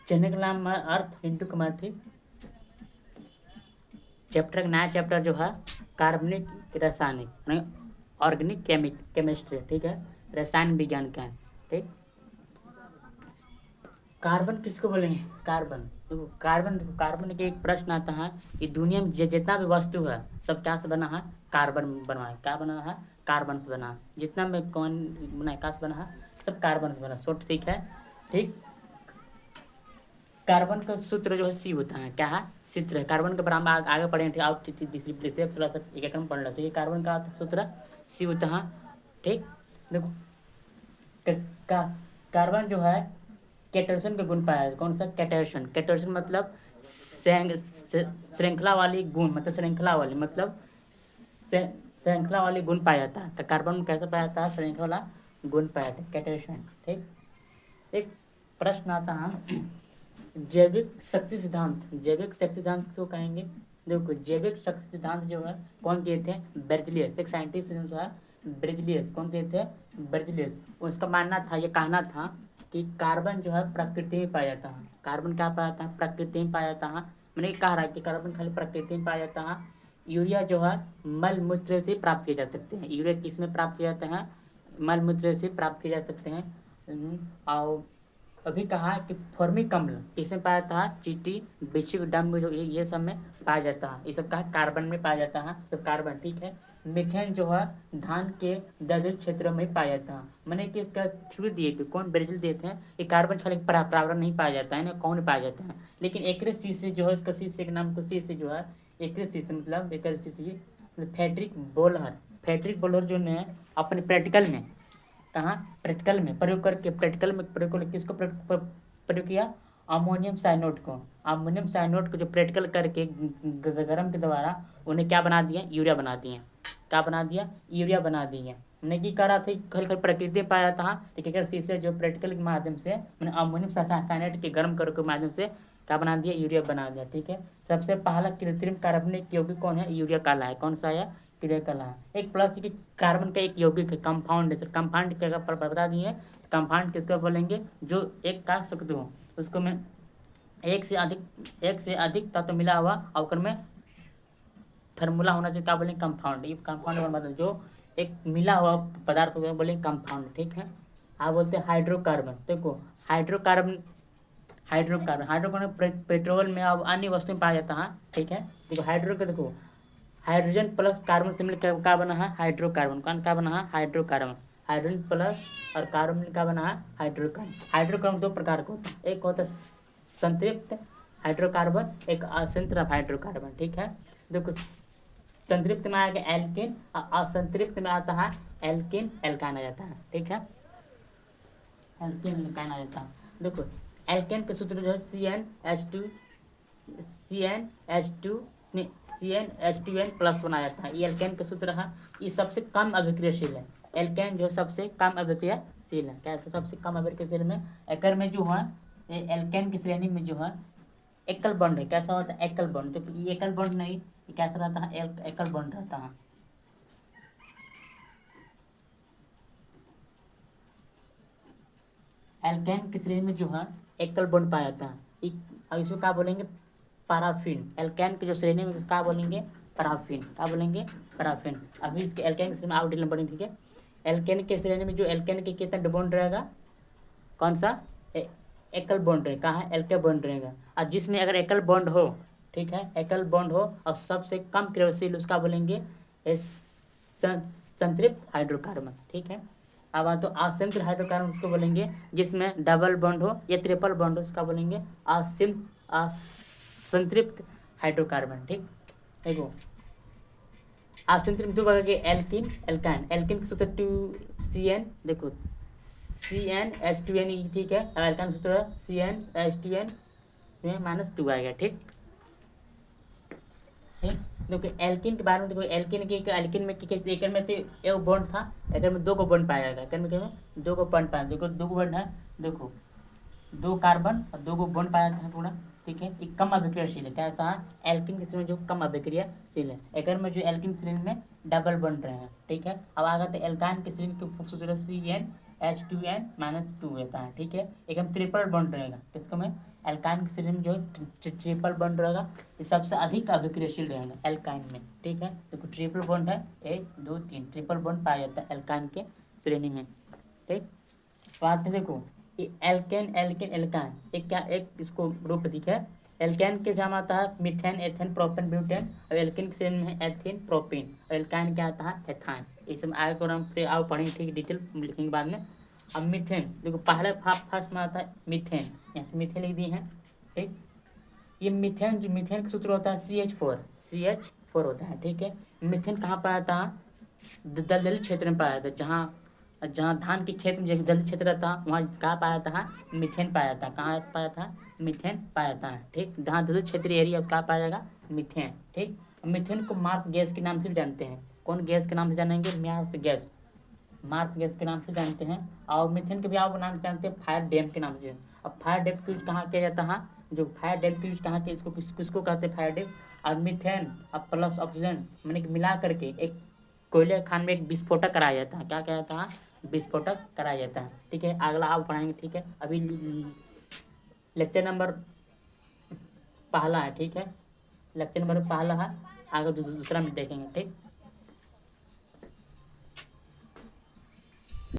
Channel का नाम है अर्थ हिंदू कमार्थी। चैप्टर का नया चैप्टर जो है कार्बनिक रासायनिक ऑर्गेनिक केमिस्ट्री, ठीक है, रसायन विज्ञान का है। ठीक, कार्बन किसको बोलेंगे? कार्बन, देखो कार्बन के एक प्रश्न आता है कि दुनिया में जितना भी वस्तु है सब क्या से बना है? कार्बन बना है। क्या बना है? कार्बन से बना है। जितना भी कौन बना है, क्या से बना है? सब कार्बन से बना। शॉर्ट ठीक है। ठीक, कार्बन का सूत्र जो है सी होता है। क्या है? सूत्र है कार्बन के बारे में आगे पढ़ेंगे। ठीक, आप तीसरी से थोड़ा सा एक में पढ़ लो। तो ये कार्बन का सूत्र सी होता है। ठीक, देखो का, कार्बन जो है कैटायन का गुण पाया है। कौन सा? कैटायन। कैटायन मतलब श्रृंखला वाली गुण, मतलब श्रृंखला वाली, मतलब श्रृंखला वाली गुण पाया जाता है। तो कार्बन में कैसे पाया जाता है? श्रृंखला वाला गुण पाया जाता है, कैटायन। ठीक, एक प्रश्न आता है जैविक शक्ति सिद्धांत। जैविक शक्ति सिद्धांत किसको कहेंगे? देखो जैविक शक्ति सिद्धांत जो है कौन दिए थे? बेर्जेलियस, एक साइंटिस्ट जो है बेर्जेलियस। कौन दिए थे? बेर्जेलियस। उसका मानना था, ये कहना था कि कार्बन जो है प्रकृति में पाया जाता है। कार्बन क्या पाया जाता है? प्रकृति में पाया जाता है। मैंने कह रहा है कि कार्बन खाली प्रकृति में पाया जाता है। यूरिया जो है मल मूत्र से प्राप्त किए जा सकते हैं। यूरिया किस में प्राप्त किया जाता है? मल मूत्र से प्राप्त किए जा सकते हैं। और अभी कहा कि फॉर्मिक अम्ल इसमें पाया जाता है। चींटी, बिच्छू, डंग जो ये सब में पाया जाता है। ये सब कहा कार्बन में पाया जाता है, सब कार्बन। ठीक है, मीथेन जो है धान के दलदल क्षेत्रों में पाया जाता है। मैंने कि इसका थ्योरी दिए थे, कौन? ब्राजील दिए थे। ये कार्बन खाली प्रावरण नहीं पाया जाता है ना, कौन पाया जाता है? लेकिन एकरे शीशे जो है, इसका शीशे के नाम को शीशे जो है एकरे शीशे, मतलब एकरे शीशे फेडरिक बोलर। फेडरिक बोलर जो ने अपने प्रैक्टिकल में, कहाँ? प्रैक्टिकल में प्रयोग करके, प्रैक्टिकल में प्रयोग करके किसको प्रयोग किया? अमोनियम साइनोड को। अमोनियम साइनोड को जो प्रैक्टिकल करके गर्म के द्वारा उन्हें क्या बना दिया? यूरिया बना दिए। क्या बना दिया? यूरिया बना दिए। हमने की करा था? खल खल प्रकृति में पाया था, लेकिन अगर शीशे जो प्रैक्टिकल के माध्यम से मैंने अमोनियम साइनाइड के गर्म करके माध्यम से क्या बना दिया? यूरिया बना दिया। ठीक है, सबसे पहला कृत्रिम कार्बनिक यौगिक कौन है? यूरिया काला है। कौन सा है? क्रिया कला है। एक प्लस की कार्बन का एक यौगिक है कंपाउंड है। सर कंपाउंड क्या बता दिए? कंपाउंड किसको बोलेंगे? जो एक का सकते हो उसको में एक से अधिक तत्व मिला हुआ अवकर में फार्मूला होना चाहिए। क्या बोलेंगे? कंपाउंड। ये कंपाउंड मतलब जो एक मिला हुआ पदार्थ को बोलेंगे कंपाउंड। ठीक है, आप बोलते हैं हाइड्रोकार्बन। देखो हाइड्रोकार्बन, हाइड्रोकार्बन पेट्रोल में अब अन्य वस्तु में पाया जाता है। ठीक है, देखो हाइड्रो का देखो हाइड्रोजन प्लस कार्बन से मिलकर क्या बना है? हाइड्रोकार्बन। कौन क्या बना है? हाइड्रोकार्बन। हाइड्रोजन प्लस और कार्बन मिलकर क्या बना है? हाइड्रोकार्बन। हाइड्रोकार्बन दो प्रकार का होता है, एक होता है संतृप्त हाइड्रोकार्बन, एक असंतृप्त हाइड्रोकार्बन। ठीक है, देखो संतृप्त में आएगा एल्केन और असंतृप्त में आता है एल्केन, एल्कान आ जाता है। ठीक है, एल्केन एल्कान आ जाता है। देखो एल्केन के सूत्र जो है CnH2n प्लस बनाया जाता है। ये एल्केन का सूत्र है। ये सबसे कम अभिक्रियाशील है। एल्केन जो सबसे कम अभिक्रियाशील है। कैसे सबसे कम अभिक्रियाशील में? एकर में जो है एल्केन की श्रेणी में जो है एकल बॉन्ड है। कैसा होता है? एकल बॉन्ड। तो ये एकल बॉन्ड नहीं, ये कैसा रहता है? एकल बॉन्ड रहता है। एल्केन की श्रेणी में जो है एकल बॉन्ड पाया जाता है। अब इसको क्या बोलेंगे? पैराफिन। एल्केन की जो श्रेणी में क्या बोलेंगे? पैराफिन। क्या बोलेंगे? पैराफिन। अभी इसके एल्केन की श्रेणी में आउट पढ़ेंगे। ठीक है, एल्केन के श्रेणी में जो एल्केन के कितना बॉन्ड रहेगा? कौन सा? एकल बॉन्ड रहेगा। कहाँ है? एकल बॉन्ड रहेगा। और जिसमें अगर एकल बॉन्ड हो, ठीक है, एकल बॉन्ड हो और सबसे कम क्रियाशील उसका बोलेंगे संतृप्त हाइड्रोकार्बन। ठीक है, अब तो असंतृप्त हाइड्रोकार्बन उसको बोलेंगे जिसमें डबल बॉन्ड हो या ट्रिपल बॉन्ड हो, उसका बोलेंगे असंतृप्त हाइड्रोकार्बन। ठीक, देखो असंतृप्त दो प्रकार के एल्किन, एल्काइन। एल्किन का सूत्र 2CN, देखो CnH2n। ठीक है, एल्काइन सूत्र CnH2n में -2 आएगा। ठीक, देखो एल्किन के बारे में देखो एल्किन के एल्किन में एक में तो एक बॉन्ड था, एक में दो को बॉन्ड पाया जाएगा। एक में दो को बॉन्ड पाया, देखो दो को बॉन्ड है। देखो दो कार्बन और दो को बॉन्ड पाया जाता है पूरा। ठीक है, एक कम अभिक्रियाशील है। कैसा है? एल्किन की श्रेणी में जो कम अभिक्रियाशील है। एक में जो एल्किन श्रेणी में डबल बॉन्ड रहे हैं। ठीक है, अब आगे तो एल्काइन की श्रेणी के सूत्र H2n-2 रहता है, ठीक है। एक हम ट्रिपल बॉन्ड रहेगा, किसको में एल्काइन की श्रेणी में जो ट्रिपल बॉन्ड रहेगा ये सबसे अधिक अभिक्रियाशील रहेगा एल्काइन में, ठीक है। देखो ट्रिपल बॉन्ड है 1 2 3, ट्रिपल बॉन्ड पाया जाता है एल्काइन के श्रेणी में, ठीक। बात में देखो ये एल्केन एल्केन एल्काइन एक क्या एक इसको रूप प्रतीक है। एल्केन के जाम आता है मीथेन एथेन प्रोपेन ब्यूटेन, और एल्केन के श्रेणी में है एथेन प्रोपेन, और एल्काइन क्या आता है एथाइन। इस समय आगे को हम फिर आओ पढ़ेंगे, ठीक, डिटेल लिखेंगे बाद में। अब मीथेन देखो पहले फर्स्ट में आता है मीथेन, यहाँ से मीथेन लिख दिए हैं, ठीक। ये मीथेन जो मीथेन का सूत्र होता है CH4 होता है, ठीक है। मीथेन कहाँ पाया था, दलदली क्षेत्र में पाया था, जहाँ जहाँ धान के खेत में जल क्षेत्र था वहाँ कहाँ पाया था मीथेन पाया था, कहाँ पाया था मीथेन पाया था, ठीक। जहाँ दलदली क्षेत्र एरिया कहाँ पाया जाएगा मीथेन, ठीक। मीथेन को मार्स गैस के नाम से भी जानते हैं, कौन गैस के नाम से जानेंगे, मार्स गैस के नाम से जानते हैं। और मीथेन के भी आप नाम जानते हैं फायर डैम के नाम से। अब फायर डैम का यूज कहाँ किया जाता है, जो फायर डैम का यूज कहाँ किया, इसको किसको कहते हैं फायर डैम। और मीथेन अब प्लस ऑक्सीजन मैंने मिला करके एक कोयले खान में एक विस्फोटक कराया जाता है, क्या क्या जाता है विस्फोटक कराया जाता है, ठीक है। अगला आप पढ़ाएंगे, ठीक है। अभी लेक्चर नंबर पहला है, ठीक है, लेक्चर नंबर पहला है, आगे दूसरा में देखेंगे, ठीक।